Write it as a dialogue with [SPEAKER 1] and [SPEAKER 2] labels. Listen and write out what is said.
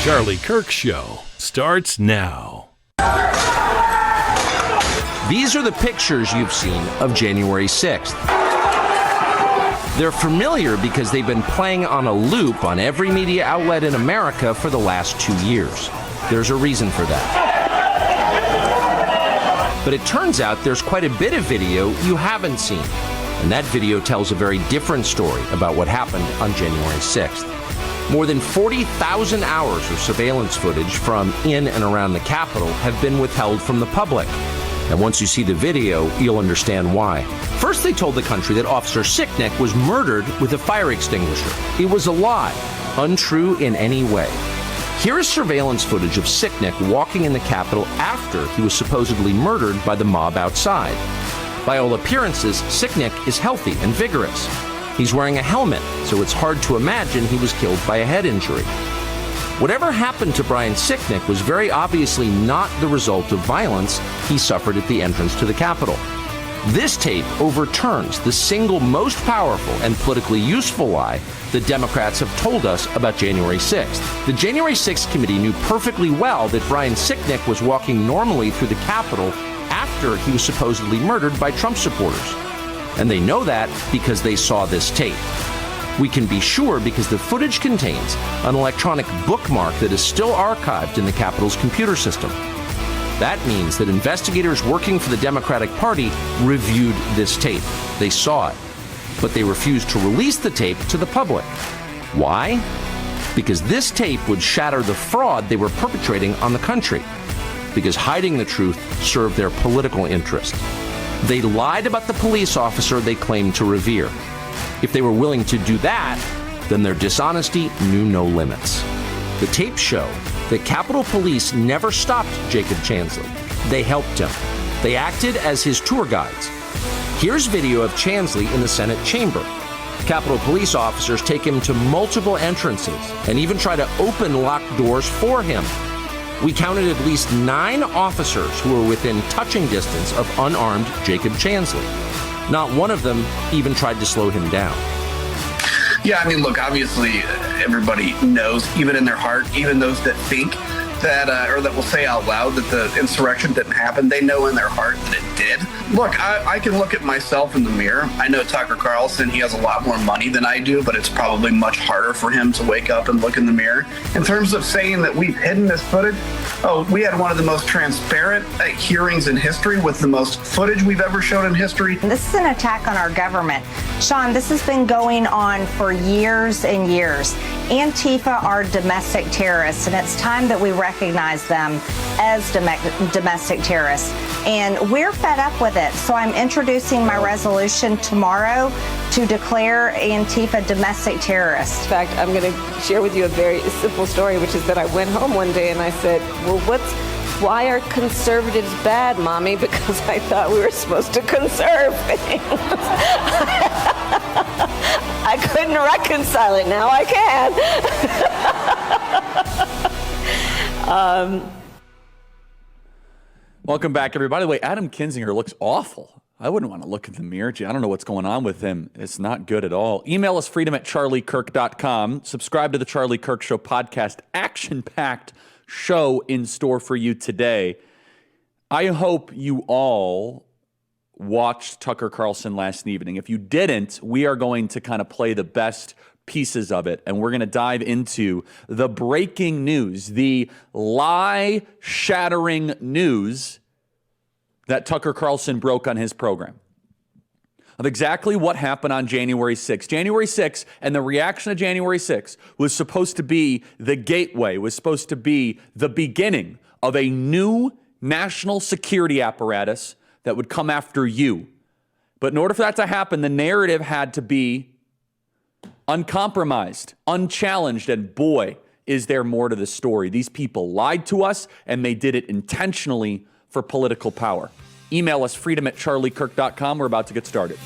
[SPEAKER 1] Charlie Kirk Show starts now.
[SPEAKER 2] These are the pictures you've seen of January 6th. They're familiar because they've been playing on a loop on every media outlet in America for the last 2 years. There's a reason for that. But it turns out there's quite a bit of video you haven't seen. And that video tells a very different story about what happened on January 6th. More than 40,000 hours of surveillance footage from in and around the Capitol have been withheld from the public. And once you see the video, you'll understand why. First, they told the country that Officer Sicknick was murdered with a fire extinguisher. It was a lie, untrue in any way. Here is surveillance footage of Sicknick walking in the Capitol after he was supposedly murdered by the mob outside. By all appearances, Sicknick is healthy and vigorous. He's wearing a helmet, so it's hard to imagine he was killed by a head injury. Whatever happened to Brian Sicknick was very obviously not the result of violence he suffered at the entrance to the Capitol. This tape overturns the single most powerful and politically useful lie the Democrats have told us about January 6th. The January 6th committee knew perfectly well that Brian Sicknick was walking normally through the Capitol after he was supposedly murdered by Trump supporters. And they know that because they saw this tape. We can be sure because the footage contains an electronic bookmark that is still archived in the Capitol's computer system. That means that investigators working for the Democratic Party reviewed this tape. They saw it, but they refused to release the tape to the public. Why? Because this tape would shatter the fraud they were perpetrating on the country. Because hiding the truth served their political interest. They lied about the police officer they claimed to revere. If they were willing to do that, then their dishonesty knew no limits. The tapes show that Capitol Police never stopped Jacob Chansley. They helped him. They acted as his tour guides. Here's video of Chansley in the Senate chamber. Capitol Police officers take him to multiple entrances and even try to open locked doors for him. We counted at least 9 officers who were within touching distance of unarmed Jacob Chansley. Not one of them even tried to slow him down.
[SPEAKER 3] Yeah, I mean, look, obviously everybody knows, even in their heart, even those that think that, or that will say out loud that the insurrection didn't happen, they know in their heart that it did. Look, I can look at myself in the mirror. I know Tucker Carlson, he has a lot more money than I do, but it's probably much harder for him to wake up and look in the mirror. In terms of saying that we've hidden this footage, we had one of the most transparent hearings in history with the most footage we've ever shown in history.
[SPEAKER 4] This is an attack on our government. Sean, this has been going on for years and years. Antifa are domestic terrorists, and it's time that we recognize them as domestic terrorists. And we're fed up with it. So I'm introducing my resolution tomorrow to declare Antifa domestic terrorists.
[SPEAKER 5] In fact, I'm going to share with you a very simple story, which is that I went home one day and I said, well, why are conservatives bad, Mommy? Because I thought we were supposed to conserve things. I couldn't reconcile it. Now I can.
[SPEAKER 6] Welcome back, everybody. By the way, Adam Kinzinger looks awful. I wouldn't want to look in the mirror. Gee, I don't know what's going on with him. It's not good at all. Email us freedom@charliekirk.com. Subscribe to the Charlie Kirk Show podcast. Action-packed show in store for you today. I hope you all watched Tucker Carlson last evening. If you didn't, we are going to kind of play the best pieces of it, and we're going to dive into the breaking news, the lie-shattering news that Tucker Carlson broke on his program of exactly what happened on January 6th. January 6th and the reaction of January 6th was supposed to be the gateway, was supposed to be the beginning of a new national security apparatus that would come after you. But in order for that to happen, the narrative had to be uncompromised, unchallenged, and boy, is there more to the story. These people lied to us, and they did it intentionally for political power. Email us freedom@charliekirk.com. We're about to get started.